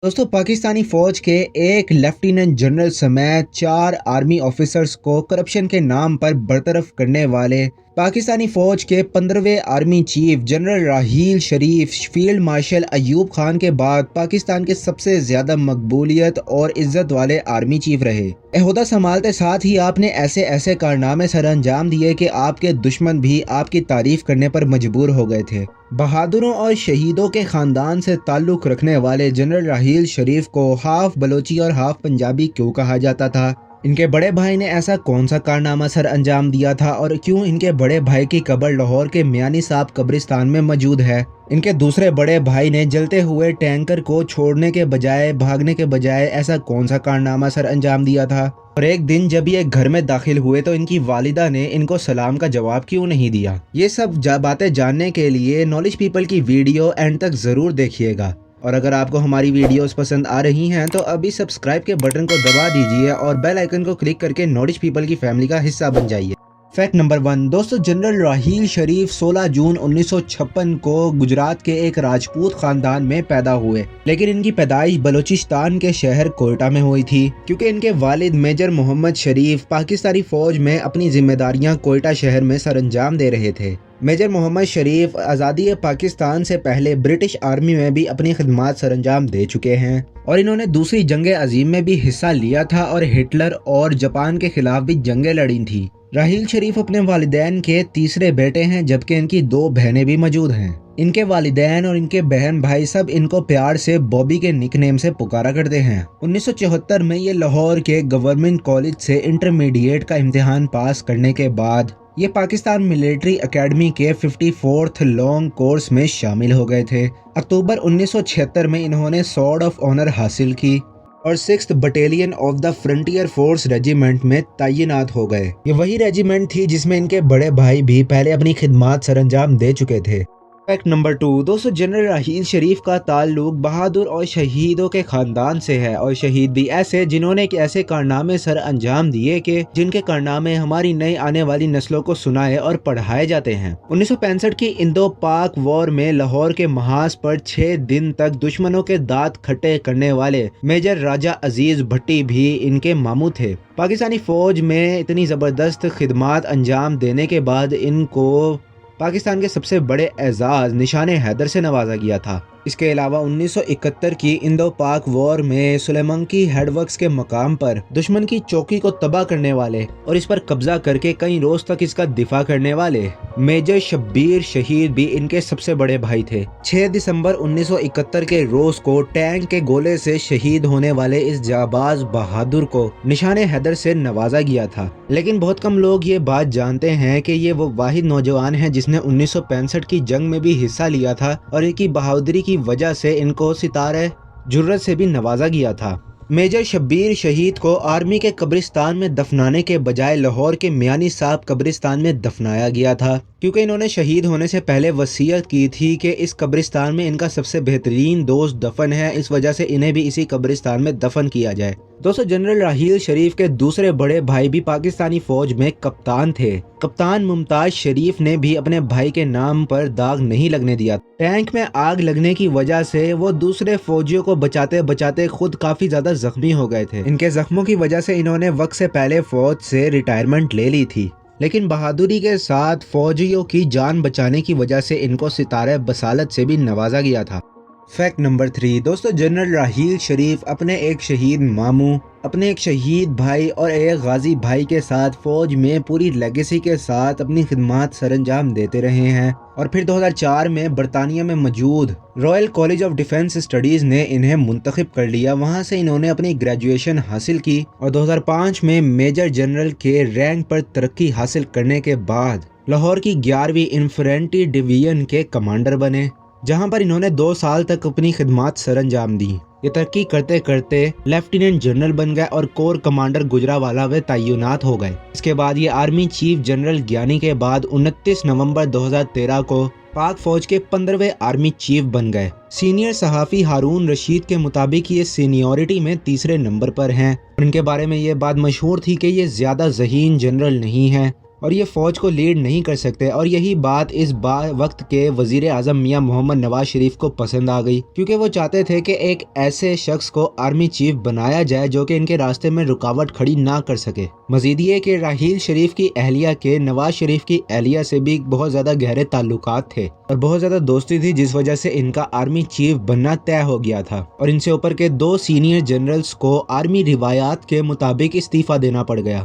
दोस्तों पाकिस्तानी फौज के एक लेफ्टिनेंट जनरल समेत 4 आर्मी ऑफिसर्स को करप्शन के नाम पर बरतरफ करने वाले पाकिस्तानी फौज के 15वें आर्मी चीफ जनरल राहील शरीफ फील्ड मार्शल अयूब खान के बाद पाकिस्तान के सबसे ज्यादा मकबूलियत और इज्जत वाले आर्मी चीफ रहे। ओहदा संभालते साथ ही आपने ऐसे ऐसे कारनामे सर अंजाम दिए कि आपके दुश्मन भी आपकी तारीफ करने पर मजबूर हो गए थे। बहादुरों और शहीदों के खानदान से ताल्लुक़ रखने वाले जनरल राहील शरीफ को हाफ बलोची और हाफ पंजाबी क्यों कहा जाता था? इनके बड़े भाई ने ऐसा कौन सा कारनामा सर अंजाम दिया था और क्यों इनके बड़े भाई की कब्र लाहौर के मियानी साहब कब्रिस्तान में मौजूद है? इनके दूसरे बड़े भाई ने जलते हुए टैंकर को छोड़ने के बजाय भागने के बजाय ऐसा कौन सा कारनामा सर अंजाम दिया था? और एक दिन जब ये घर में दाखिल हुए तो इनकी वालिदा ने इनको सलाम का जवाब क्यों नहीं दिया? ये सब बातें जानने के लिए नॉलेज पीपल की वीडियो एंड तक जरूर देखिएगा। और अगर आपको हमारी वीडियोस पसंद आ रही हैं तो अभी सब्सक्राइब के बटन को दबा दीजिए और बेल आइकन को क्लिक करके नॉलेज पीपल की फैमिली का हिस्सा बन जाइए। फैक्ट नंबर 1 दोस्तों, जनरल राहील शरीफ 16 जून 1956 को गुजरात के एक राजपूत खानदान में पैदा हुए, लेकिन इनकी पैदाइश बलूचिस्तान के शहर कोयटा में हुई थी क्योंकि इनके वालिद मेजर मोहम्मद शरीफ पाकिस्तानी फौज में अपनी जिम्मेदारियां कोयटा शहर में सरअंजाम दे रहे थे। मेजर मोहम्मद शरीफ आज़ादी पाकिस्तान से पहले ब्रिटिश आर्मी में भी अपनी खिदमत सरअंजाम दे चुके हैं और इन्होंने दूसरी जंग अजीम में भी हिस्सा लिया था और हिटलर और जापान के खिलाफ भी जंगें लड़ी थी। राहील शरीफ अपने वालिदैन के तीसरे बेटे हैं, जबकि इनकी 2 बहनें भी मौजूद हैं। इनके वालिदैन और इनके बहन भाई सब इनको प्यार से बॉबी के निकनेम से पुकारा करते हैं। 1974 में ये लाहौर के गवर्नमेंट कॉलेज से इंटरमीडिएट का इम्तिहान पास करने के बाद ये पाकिस्तान मिलिट्री एकेडमी के 54th लॉन्ग कोर्स में शामिल हो गए थे। अक्टूबर 1976 में इन्होंने सॉर्ड ऑफ ऑनर हासिल की और 6th battalion of the frontier force regiment में तैनात हो गए। ये वही रेजिमेंट थी जिसमें इनके बड़े भाई भी पहले अपनी खिदमत सरअंजाम दे चुके थे। फैक्ट नंबर 2 दोस्तों, जनरल राहील शरीफ का ताल्लुक बहादुर और शहीदों के खानदान से है और शहीद भी ऐसे जिन्होंने ऐसे कारनामे सर अंजाम दिए कि जिनके कारनामे हमारी नई आने वाली नस्लों को सुनाए और पढ़ाए जाते हैं। 1965 की इंडो पाक वॉर में लाहौर के महाज पर 6 दिन तक दुश्मनों के दांत खट्टे करने वाले मेजर राजा अजीज भट्टी भी इनके मामू थे। पाकिस्तानी फौज में इतनी जबरदस्त खिदमत अंजाम देने के बाद इनको पाकिस्तान के सबसे बड़े एजाज निशाने हैदर से नवाजा गया था। इसके अलावा 1971 की इंडो पाक वॉर में सुलेमंकी हेडवर्क्स के मकाम पर दुश्मन की चौकी को तबाह करने वाले और इस पर कब्जा करके कई रोज तक इसका दिफा करने वाले मेजर शब्बीर शहीद भी इनके सबसे बड़े भाई थे। 6 दिसंबर 1971 के रोज को टैंक के गोले से शहीद होने वाले इस जाबाज बहादुर को निशाने हैदर से नवाजा गया था, लेकिन बहुत कम लोग ये बात जानते हैं कि ये वो वाहिद नौजवान है जिसने 1965 की जंग में भी हिस्सा लिया था और इनकी बहादुरी की वजह से इनको सितारे जुर्रत से भी नवाजा गया था। मेजर शब्बीर शहीद को आर्मी के कब्रिस्तान में दफनाने के बजाय लाहौर के मियानी साहब कब्रिस्तान में दफनाया गया था क्योंकि इन्होंने शहीद होने से पहले वसीयत की थी कि इस कब्रिस्तान में इनका सबसे बेहतरीन दोस्त दफन है, इस वजह से इन्हें भी इसी कब्रिस्तान में दफन किया जाए। दोस्तों, जनरल राहील शरीफ के दूसरे बड़े भाई भी पाकिस्तानी फौज में कप्तान थे। कप्तान मुमताज शरीफ ने भी अपने भाई के नाम पर दाग नहीं लगने दिया। टैंक में आग लगने की वजह से वो दूसरे फौजियों को बचाते बचाते खुद काफी ज्यादा जख्मी हो गए थे। इनके जख्मों की वजह से इन्होंने वक्त से पहले फौज से रिटायरमेंट ले ली थी, लेकिन बहादुरी के साथ फौजियों की जान बचाने की वजह से इनको सितारे बसालत से भी नवाजा गया था। फैक्ट नंबर 3 दोस्तों, जनरल राहील शरीफ अपने एक शहीद मामू, अपने एक शहीद भाई और एक गाजी भाई के साथ फौज में पूरी लेगेसी के साथ अपनी खिदमत सरअंजाम देते रहे हैं और फिर 2004 में बरतानिया में मौजूद royal college of defence studies ने इन्हें मुंतखब कर लिया। वहां से इन्होंने अपनी ग्रेजुएशन हासिल की और 2005 में मेजर जनरल के रैंक पर तरक्की हासिल करने के बाद लाहौर की 11वीं इन्फेंट्री डिवीजन के कमांडर बने, जहां पर इन्होंने 2 साल तक अपनी खिदमत सरअंजाम दी। ये तरक्की करते करते लेफ्टिनेंट जनरल बन गए और कोर कमांडर गुजरावाला में तैनात हो गए। इसके बाद ये आर्मी चीफ जनरल ज्ञानी के बाद 29 नवंबर 2013 को पाक फौज के 15वें आर्मी चीफ बन गए। सीनियर सहाफ़ी हारून रशीद के मुताबिक ये सीनियरिटी में तीसरे नंबर पर हैं। इनके बारे में ये बात मशहूर थी कि ये ज्यादा ज़हीन जनरल नहीं है اور یہ فوج کو لیڈ نہیں کر سکتے، اور یہی بات اس وقت کے وزیر اعظم میاں محمد نواز شریف کو پسند آ گئی، کیونکہ وہ چاہتے تھے کہ ایک ایسے شخص کو آرمی چیف بنایا جائے جو کہ ان کے راستے میں رکاوٹ کھڑی نہ کر سکے۔ مزید یہ کہ راحیل شریف کی اہلیہ کے نواز شریف کی اہلیہ سے بھی بہت زیادہ گہرے تعلقات تھے اور بہت زیادہ دوستی تھی، جس وجہ سے ان کا آرمی چیف بننا طے ہو گیا تھا، اور ان سے اوپر کے 2 سینئر جنرلز کو آرمی روایات کے مطابق استعفیٰ دینا پڑ گیا۔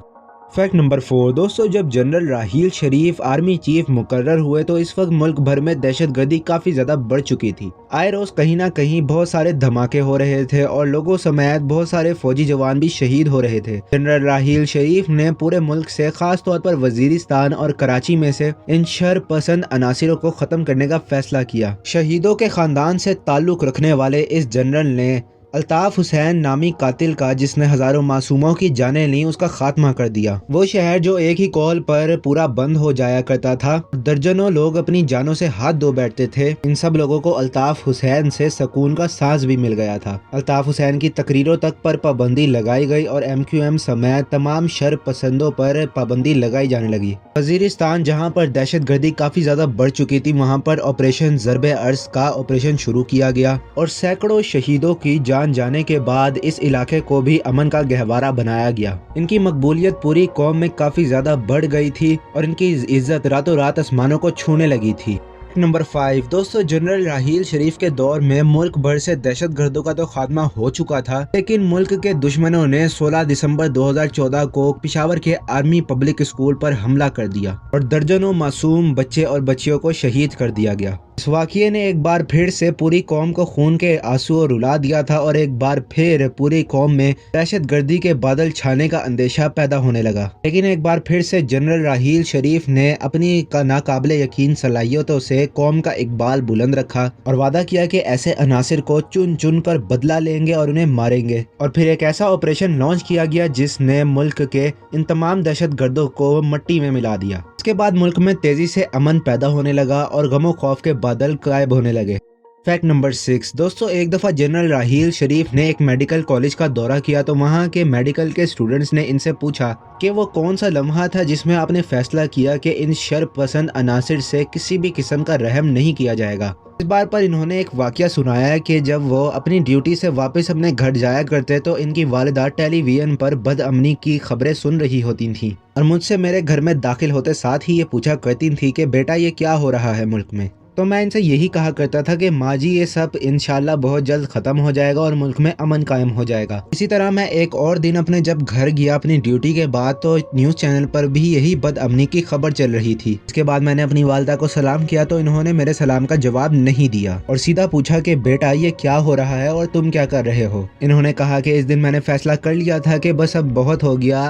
فیکٹ نمبر 4 دوستو، جب general Raheel Sharif army chief مقرر ہوئے تو اس وقت ملک بھر میں دہشت گردی کافی زیادہ بڑھ چکی تھی۔ آئے روز کہیں نہ کہیں بہت سارے دھماکے ہو رہے تھے اور لوگوں سمیت بہت سارے فوجی جوان بھی شہید ہو رہے تھے۔ جنرل راحیل شریف نے پورے ملک سے، خاص طور پر وزیرستان اور کراچی میں سے ان شر پسند عناصروں کو ختم کرنے کا فیصلہ کیا۔ شہیدوں کے خاندان سے تعلق رکھنے والے اس جنرل نے الطاف حسین نامی قاتل کا، جس نے ہزاروں معصوموں کی جانیں لیں، اس کا خاتمہ کر دیا۔ وہ شہر جو ایک ہی کال پر پورا بند ہو جایا کرتا تھا، درجنوں لوگ اپنی جانوں سے ہاتھ دھو بیٹھتے تھے، ان سب لوگوں کو الطاف حسین سے سکون کا سانس بھی مل گیا تھا۔ الطاف حسین کی تقریروں تک پر پابندی لگائی گئی اور MQM سمیت تمام شر پسندوں پر پابندی لگائی جانے لگی۔ وزیرستان، جہاں پر دہشت گردی کافی زیادہ بڑھ چکی تھی، وہاں پر آپریشن ضرب ارض کا آپریشن شروع کیا گیا اور سینکڑوں شہیدوں کی جان جانے کے بعد اس علاقے کو بھی امن کا گہوارہ بنایا گیا۔ ان کی مقبولیت پوری قوم میں کافی زیادہ بڑھ گئی تھی اور ان کی عزت راتوں رات آسمانوں کو چھونے لگی تھی۔ نمبر 5 دوستو، جنرل راحیل شریف کے دور میں ملک بھر سے دہشت گردوں کا تو خاتمہ ہو چکا تھا، لیکن ملک کے دشمنوں نے 16 دسمبر 2014 کو پشاور کے آرمی پبلک اسکول پر حملہ کر دیا اور درجنوں معصوم بچے اور بچیوں کو شہید کر دیا گیا۔ اس واقعے نے ایک بار پھر سے پوری قوم کو خون کے آنسو رلا دیا تھا اور ایک بار پھر پوری قوم میں دہشت گردی کے بادل چھانے کا اندیشہ پیدا ہونے لگا۔ لیکن ایک بار پھر سے جنرل راحیل شریف نے اپنی ناقابل یقین صلاحیتوں سے قوم کا اقبال بلند رکھا اور وعدہ کیا کہ ایسے عناصر کو چن چن کر بدلہ لیں گے اور انہیں ماریں گے، اور پھر ایک ایسا آپریشن لانچ کیا گیا جس نے ملک کے ان تمام دہشت گردوں کو مٹی میں ملا دیا۔ اس کے بعد ملک میں تیزی سے امن پیدا ہونے لگا اور غم و خوف کے بادل غائب ہونے لگے۔ فیکٹ نمبر 6 دوستو، ایک دفعہ جنرل راحیل شریف نے ایک میڈیکل کالج کا دورہ کیا تو وہاں کے میڈیکل کے اسٹوڈنٹس نے ان سے پوچھا کہ وہ کون سا لمحہ تھا جس میں آپ نے فیصلہ کیا کہ ان شر پسند عناصر سے کسی بھی قسم کا رحم نہیں کیا جائے گا۔ اس بار پر انہوں نے ایک واقعہ سنایا کہ جب وہ اپنی ڈیوٹی سے واپس اپنے گھر جایا کرتے تو ان کی والدہ ٹیلی ویژن پر بد امنی کی خبریں سن رہی ہوتی تھیں اور مجھ سے میرے گھر میں داخل ہوتے ساتھ ہی یہ پوچھا کرتی تھی کہ بیٹا یہ کیا ہو رہا ہے ملک میں۔ تو میں ان سے یہی کہا کرتا تھا کہ ماں جی یہ سب انشاءاللہ بہت جلد ختم ہو جائے گا اور ملک میں امن قائم ہو جائے گا۔ اسی طرح میں ایک اور دن اپنے جب گھر گیا اپنی ڈیوٹی کے بعد تو نیوز چینل پر بھی یہی بد امنی کی خبر چل رہی تھی۔ اس کے بعد میں نے اپنی والدہ کو سلام کیا تو انہوں نے میرے سلام کا جواب نہیں دیا اور سیدھا پوچھا کہ بیٹا یہ کیا ہو رہا ہے اور تم کیا کر رہے ہو۔ انہوں نے کہا کہ اس دن میں نے فیصلہ کر لیا تھا کہ بس اب بہت ہو گیا،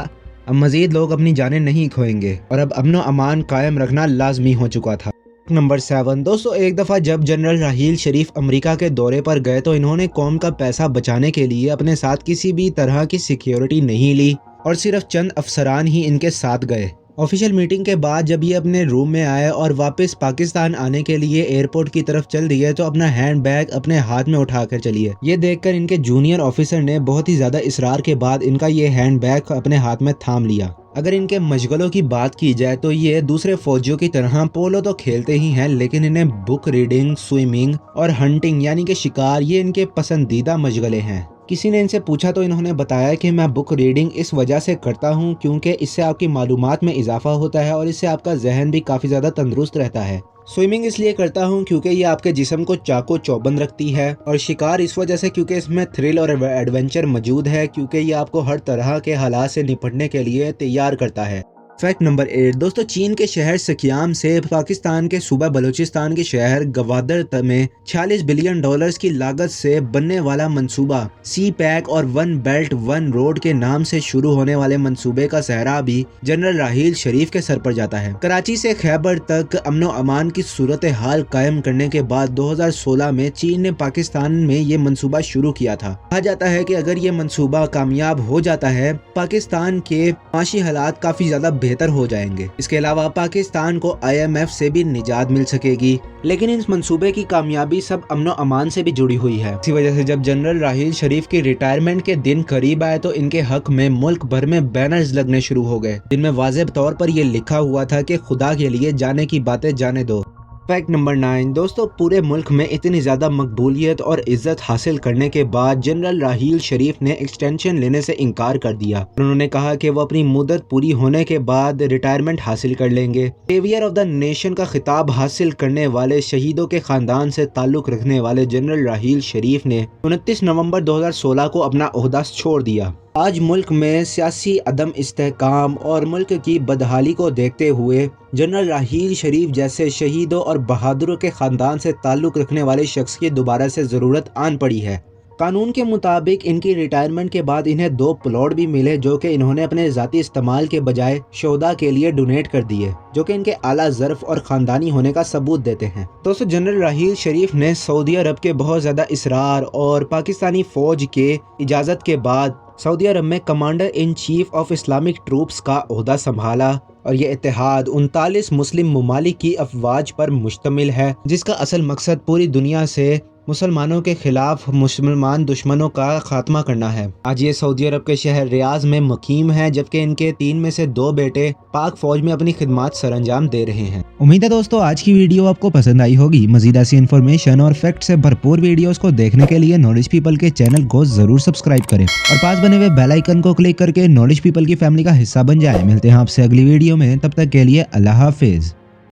اب مزید لوگ اپنی جانیں نہیں کھوئیں گے اور اب امن و امان قائم رکھنا لازمی ہو چکا تھا۔ نمبر 7 دوستو، ایک دفعہ جب جنرل راحیل شریف امریکہ کے دورے پر گئے تو انہوں نے قوم کا پیسہ بچانے کے لیے اپنے ساتھ کسی بھی طرح کی سیکیورٹی نہیں لی اور صرف چند افسران ہی ان کے ساتھ گئے۔ آفیشیل میٹنگ کے بعد جب یہ اپنے روم میں آئے اور واپس پاکستان آنے کے لیے ایئرپورٹ کی طرف چل دیے تو اپنا ہینڈ بیگ اپنے ہاتھ میں اٹھا کر چلیے۔ یہ دیکھ کر ان کے جونیئر آفیسر نے بہت ہی زیادہ اصرار کے بعد ان کا یہ ہینڈ بیگ اپنے ہاتھ میں تھام لیا۔ اگر ان کے مشغلوں کی بات کی جائے تو یہ دوسرے فوجیوں کی طرح پولو تو کھیلتے ہی ہیں، لیکن انہیں بک ریڈنگ، سوئمنگ اور ہنٹنگ یعنی کہ شکار یہ ان کے پسندیدہ مشغلے ہیں۔ کسی نے ان سے پوچھا تو انہوں نے بتایا کہ میں بک ریڈنگ اس وجہ سے کرتا ہوں کیونکہ اس سے آپ کی معلومات میں اضافہ ہوتا ہے اور اس سے آپ کا ذہن بھی کافی زیادہ تندرست رہتا ہے۔ سوئمنگ اس لیے کرتا ہوں کیونکہ یہ آپ کے جسم کو چاقو چوبند رکھتی ہے، اور شکار اس وجہ سے کیونکہ اس میں تھرل اور ایڈونچر موجود ہے، کیونکہ یہ آپ کو ہر طرح کے حالات سے نپٹنے کے لیے تیار کرتا ہے۔ فیکٹ نمبر 8 دوستو، چین کے شہر سکیام سے پاکستان کے صوبہ بلوچستان کے شہر گوادر میں 46 بلین ڈالرز کی لاگت سے بننے والا منصوبہ سی پیک اور ون بیلٹ ون روڈ کے نام سے شروع ہونے والے منصوبے کا سہرا بھی جنرل راحیل شریف کے سر پر جاتا ہے۔ کراچی سے خیبر تک امن و امان کی صورتحال قائم کرنے کے بعد 2016 میں چین نے پاکستان میں یہ منصوبہ شروع کیا تھا۔ کہا جاتا ہے کہ اگر یہ منصوبہ کامیاب ہو جاتا ہے، پاکستان کے معاشی حالات کافی زیادہ बेहतर हो जाएंगे। इसके अलावा पाकिस्तान को IMF से भी निजात मिल सकेगी। लेकिन इस मंसूबे की कामयाबी सब अमन और अमान से भी जुड़ी हुई है। इसी वजह से जब जनरल राहील शरीफ की रिटायरमेंट के दिन करीब आए तो इनके हक में मुल्क भर में बैनर्स लगने शुरू हो गए, जिनमें वाज़ेह तौर पर यह लिखा हुआ था कि खुदा के लिए जाने की बातें जाने दो। फैक्ट नंबर 9 दोस्तों, पूरे मुल्क में इतनी ज़्यादा मकबूलियत और इज्जत हासिल करने के बाद जनरल राहील शरीफ ने एक्सटेंशन लेने से इनकार कर दिया। उन्होंने कहा कि वो अपनी मुद्दत पूरी होने के बाद रिटायरमेंट हासिल कर लेंगे। सेवियर ऑफ द नेशन का खिताब हासिल करने वाले शहीदों के खानदान से ताल्लुक़ रखने वाले जनरल राहील शरीफ ने 29 नवंबर 2016 को अपना ओहदा छोड़ दिया। आज मुल्क में सियासी अदम इस्तेहकाम और मुल्क की बदहाली को देखते हुए जनरल राहील शरीफ जैसे शहीदों और बहादुरों के ख़ानदान से ताल्लुक़ रखने वाले शख्स की दोबारा से ज़रूरत आन पड़ी है। कानून के मुताबिक इनकी रिटायरमेंट के बाद इन्हें 2 प्लॉट भी मिले जो कि इन्होंने अपने ज़ाती इस्तेमाल के बजाय शोहदा के लिए डोनेट कर दिए, जो कि इनके आला ज़र्फ और ख़ानदानी होने का सबूत देते हैं। दोस्तों, जनरल राहील शरीफ ने सऊदी अरब के बहुत ज़्यादा इसरार और पाकिस्तानी फ़ौज के इजाज़त के बाद सऊदी अरब में commander in chief of Islamic troops का ओहदा संभाला और ये इत्तेहाद 39 मुस्लिम ममालिक की अफवाज पर मुश्तमिल है, जिसका असल मकसद पूरी दुनिया से मुसलमानों के खिलाफ मुसलमान दुश्मनों का खात्मा करना है। आज ये सऊदी अरब के शहर रियाज में मुकीम है, जबकि इनके 3 में से 2 बेटे पाक फौज में अपनी खिदमत सरअंजाम दे रहे हैं। उम्मीद है दोस्तों आज की वीडियो आपको पसंद आई होगी। मजीद ऐसी इन्फॉर्मेशन और फैक्ट से भरपूर वीडियोस को देखने के लिए नॉलेज पीपल के चैनल को जरूर सब्सक्राइब करें और पास बने हुए बेल आइकन को क्लिक करके नॉलेज पीपल की फैमिली का हिस्सा बन जाए। मिलते हैं आपसे अगली वीडियो में, तब तक के लिए अल्लाह हाफिज।